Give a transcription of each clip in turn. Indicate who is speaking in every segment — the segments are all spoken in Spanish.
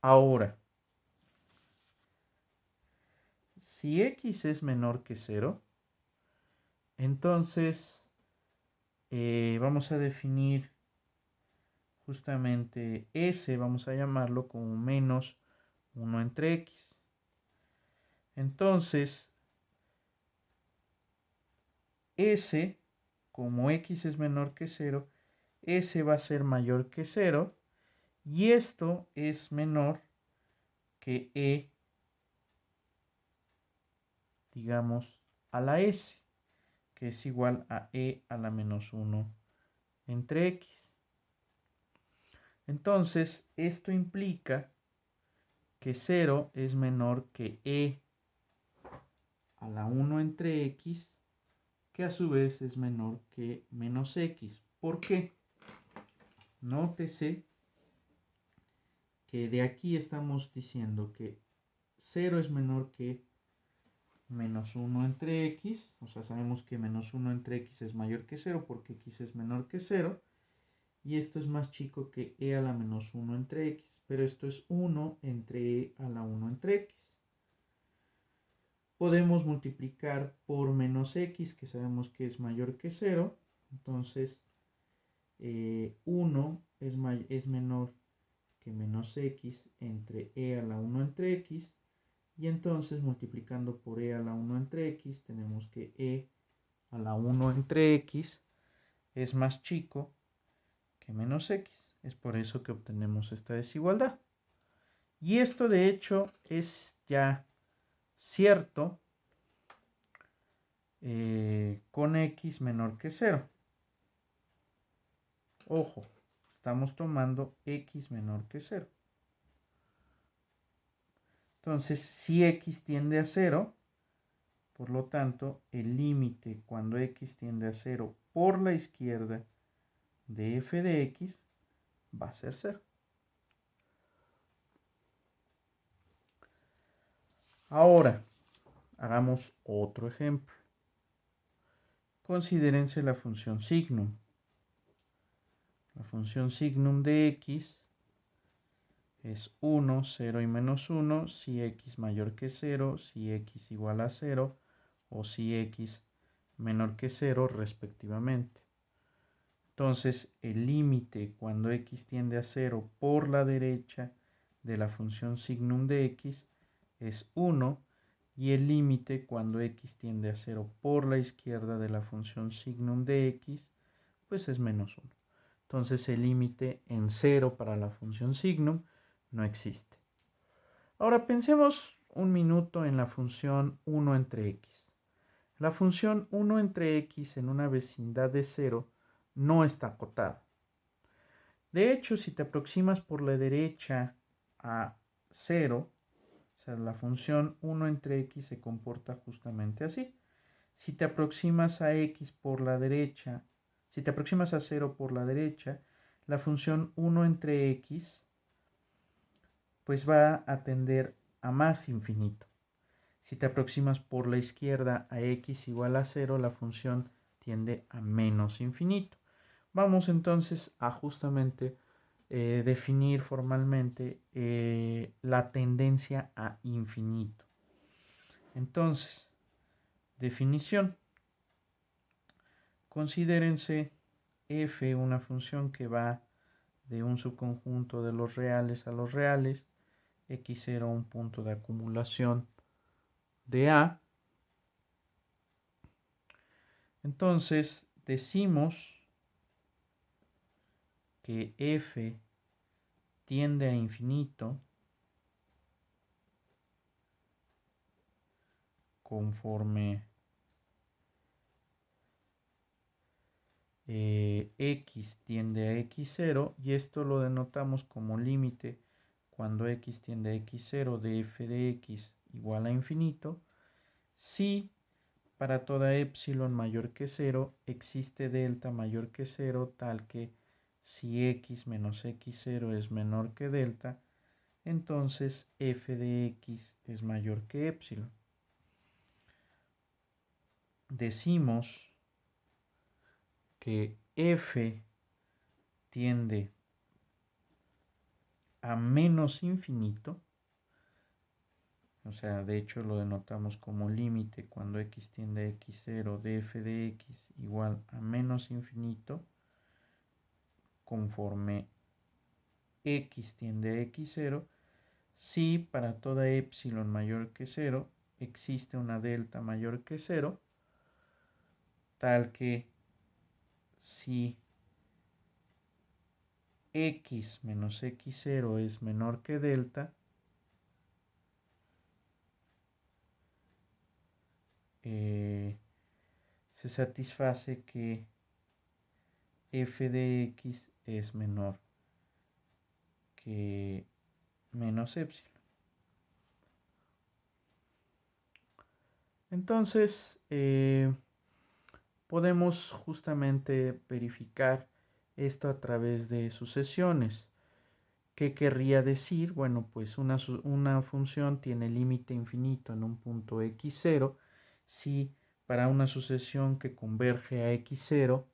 Speaker 1: Ahora, si x es menor que 0, entonces vamos a definir justamente s, vamos a llamarlo como menos 1 entre x. Entonces, s, como x es menor que 0, s va a ser mayor que 0 y esto es menor que e, digamos, a la s, que es igual a e a la menos 1 entre x. Entonces, esto implica que 0 es menor que e a la 1 entre x, que a su vez es menor que menos x. ¿Por qué? Nótese que de aquí estamos diciendo que 0 es menor que menos 1 entre x, o sea, sabemos que menos 1 entre x es mayor que 0 porque x es menor que 0, y esto es más chico que e a la menos 1 entre x, pero esto es 1 entre e a la 1 entre x. Podemos multiplicar por menos x, que sabemos que es mayor que 0, entonces 1 es menor que menos x entre e a la 1 entre x, y entonces multiplicando por e a la 1 entre x tenemos que e a la 1 entre x es más chico que menos x. Es por eso que obtenemos esta desigualdad. Y esto de hecho es ya cierto con x menor que 0. Ojo, estamos tomando x menor que 0. Entonces, si x tiende a 0, por lo tanto, el límite cuando x tiende a 0 por la izquierda de f de x va a ser 0. Ahora, hagamos otro ejemplo. Considérense la función signum. La función signum de x es 1, 0 y menos 1 si x mayor que 0, si x igual a 0 o si x menor que 0 respectivamente. Entonces, el límite cuando x tiende a 0 por la derecha de la función signum de x es 1 y el límite cuando x tiende a 0 por la izquierda de la función signum de x pues es menos 1. Entonces el límite en 0 para la función signum no existe. Ahora pensemos un minuto en la función 1 entre x. La función 1 entre x en una vecindad de 0 no está acotada. De hecho, si te aproximas por la derecha a 0, o sea, la función 1 entre x se comporta justamente así. Si te aproximas a x por la derecha, si te aproximas a 0 por la derecha, la función 1 entre x pues va a tender a más infinito. Si te aproximas por la izquierda a x igual a 0, la función tiende a menos infinito. Vamos entonces a justamente definir formalmente la tendencia a infinito. Entonces, definición. Considérense f una función que va de un subconjunto de los reales a los reales, x0 un punto de acumulación de a. Entonces decimos que f tiende a infinito conforme x tiende a x0, y esto lo denotamos como límite cuando x tiende a x0 de f de x igual a infinito, si para toda epsilon mayor que 0 existe delta mayor que 0, tal que si x menos x0 es menor que delta, entonces f de x es mayor que epsilon. Decimos que f tiende a menos infinito, o sea, de hecho lo denotamos como límite cuando x tiende a x0 de f de x igual a menos infinito, conforme x tiende a x0, si para toda epsilon mayor que 0 existe una delta mayor que 0, tal que si x menos x0 es menor que delta, se satisface que f de x es menor que menos epsilon. Entonces, podemos justamente verificar esto a través de sucesiones. ¿Qué querría decir? Bueno, pues una función tiene límite infinito en un punto x0 si para una sucesión que converge a x0,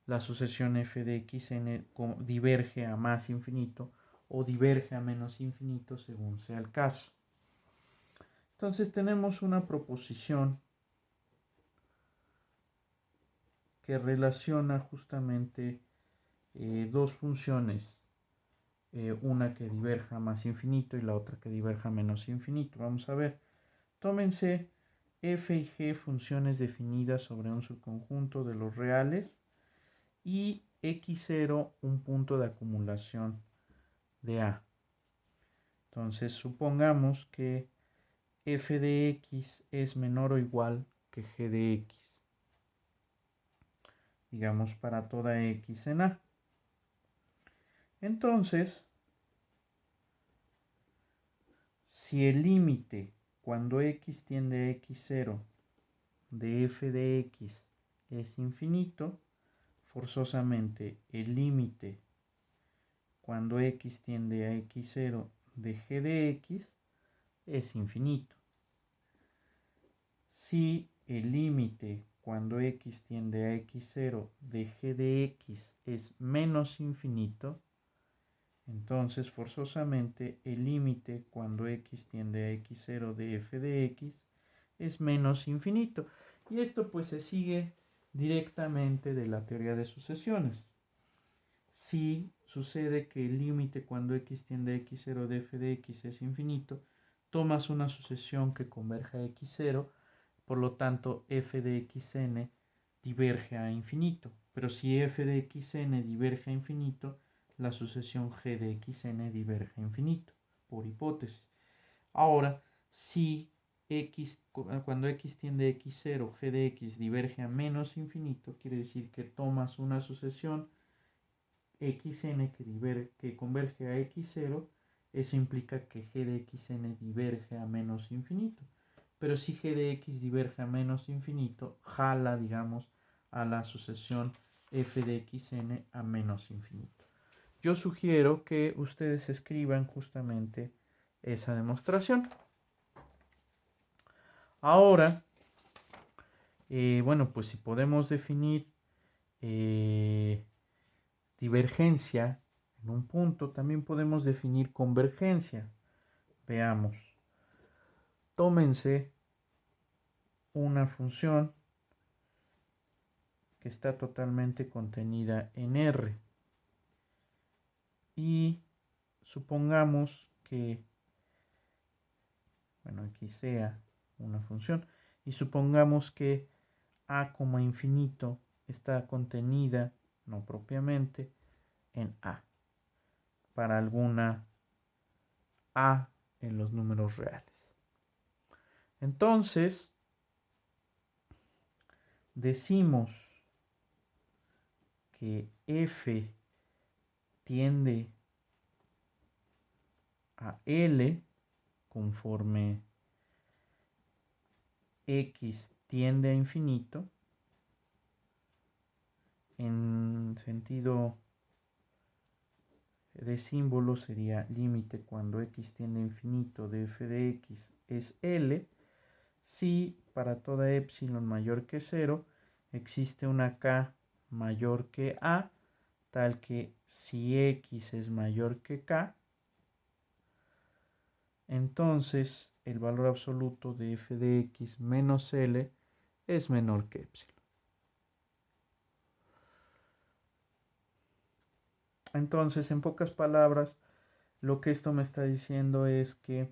Speaker 1: la sucesión f de xn diverge a más infinito o diverge a menos infinito según sea el caso. Entonces tenemos una proposición que relaciona justamente dos funciones, una que diverja más infinito y la otra que diverja menos infinito. Vamos a ver, tómense f y g funciones definidas sobre un subconjunto de los reales y x0 un punto de acumulación de A. Entonces supongamos que f de x es menor o igual que g de x, digamos para toda x en A. Entonces, si el límite cuando x tiende a x0 de f de x es infinito, forzosamente el límite cuando x tiende a x0 de g de x es infinito. Si el límite cuando x tiende a x0 de g de x es menos infinito, entonces forzosamente el límite cuando x tiende a x0 de f de x es menos infinito. Y esto pues se sigue directamente de la teoría de sucesiones. Si sucede que el límite cuando x tiende a x0 de f de x es infinito, tomas una sucesión que converja a x0, por lo tanto f de xn diverge a infinito. Pero si f de xn diverge a infinito, la sucesión g de xn diverge a infinito, por hipótesis. Ahora, si cuando x tiende a x0, g de x diverge a menos infinito, quiere decir que tomas una sucesión xn que converge a x0, eso implica que g de xn diverge a menos infinito. Pero si g de x diverge a menos infinito, jala, digamos, a la sucesión f de xn a menos infinito. Yo sugiero que ustedes escriban justamente esa demostración. Ahora, bueno, pues si podemos definir divergencia en un punto, también podemos definir convergencia. Veamos. Tómense una función que está totalmente contenida en R y supongamos que, bueno, aquí sea una función, y supongamos que A, infinito está contenida, no propiamente, en A, para alguna A en los números reales. Entonces, decimos que f tiende a L conforme x tiende a infinito, en sentido de símbolo sería límite cuando x tiende a infinito de f de x es L, si para toda epsilon mayor que 0 existe una k mayor que A, tal que si x es mayor que k, entonces el valor absoluto de f de x menos L es menor que epsilon. Entonces, en pocas palabras, lo que esto me está diciendo es que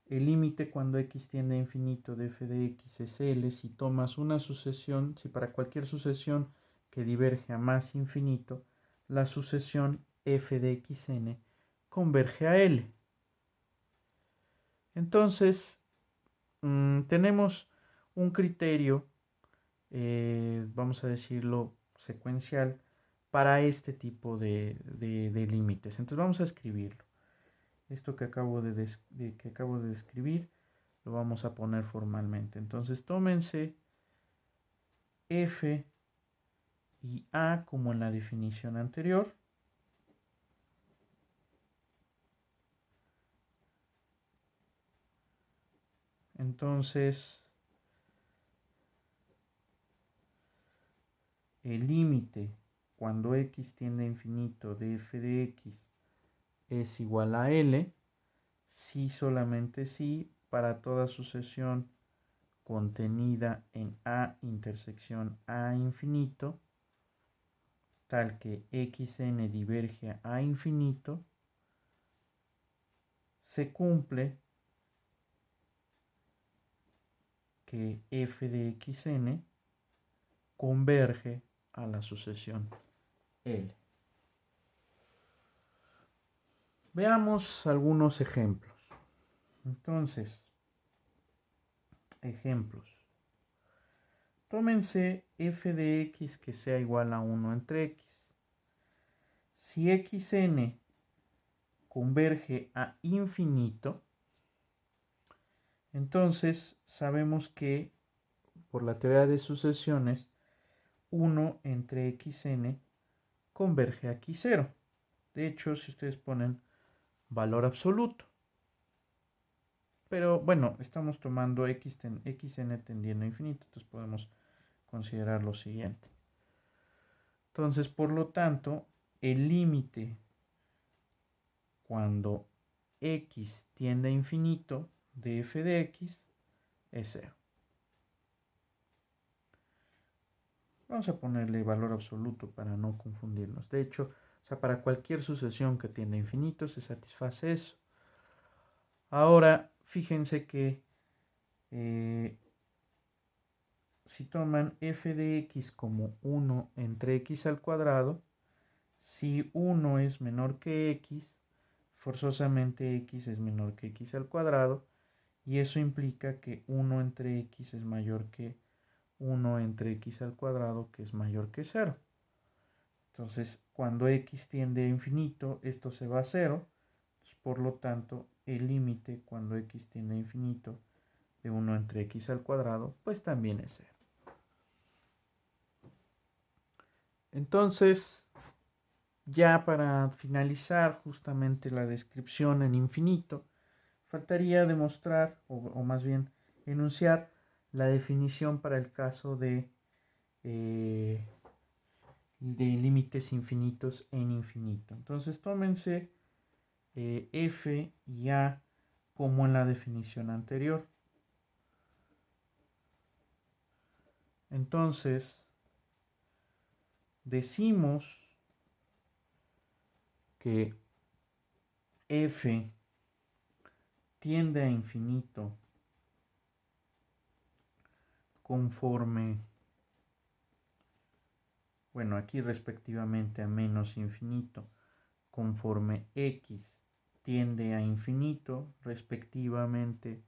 Speaker 1: el límite cuando x tiende a infinito de f de x es L si tomas una sucesión, si para cualquier sucesión que diverge a más infinito, la sucesión f de xn converge a L. Entonces, tenemos un criterio, vamos a decirlo, secuencial, para este tipo de límites. Entonces vamos a escribirlo. Esto que acabo de describir lo vamos a poner formalmente. Entonces tómense f y a como en la definición anterior. Entonces el límite cuando x tiende a infinito de f de x es igual a L, si solamente si para toda sucesión contenida en A intersección A infinito, tal que xn diverge a infinito, se cumple que f de xn converge a la sucesión L. Veamos algunos ejemplos. Entonces, ejemplos. Tómense f de x que sea igual a 1 entre x. Si xn converge a infinito, entonces sabemos que por la teoría de sucesiones 1 entre xn converge a x0. De hecho, si ustedes ponen valor absoluto, pero bueno, estamos tomando xn tendiendo a infinito, entonces podemos considerar lo siguiente. Entonces, por lo tanto, el límite cuando x tiende a infinito de f de x es 0. Vamos a ponerle valor absoluto para no confundirnos. De hecho, para cualquier sucesión que tienda a infinito se satisface eso. Ahora, fíjense que si toman f de x como 1 entre x al cuadrado, si 1 es menor que x, forzosamente x es menor que x al cuadrado, y eso implica que 1 entre x es mayor que 1 entre x al cuadrado, que es mayor que 0. Entonces, cuando x tiende a infinito, esto se va a 0. Por lo tanto, el límite cuando x tiende a infinito de 1 entre x al cuadrado, pues también es 0. Entonces, ya para finalizar justamente la descripción en infinito, faltaría demostrar, o más bien enunciar, la definición para el caso de límites infinitos en infinito. Entonces, tómense f y a como en la definición anterior. Entonces, decimos que f tiende a infinito conforme, bueno, aquí respectivamente a menos infinito, conforme x tiende a infinito, respectivamente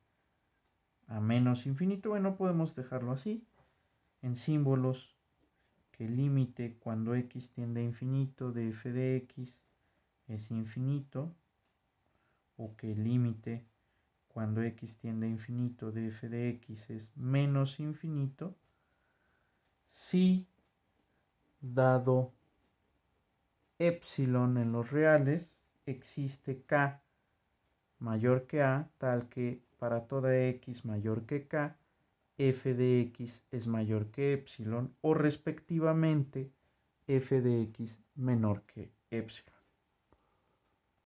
Speaker 1: a menos infinito. Bueno, podemos dejarlo así, en símbolos, que el límite cuando x tiende a infinito de f de x es infinito, o que el límite cuando x tiende a infinito de f de x es menos infinito, si dado epsilon en los reales existe k mayor que a, tal que para toda x mayor que k, f de x es mayor que epsilon, o respectivamente f de x menor que epsilon.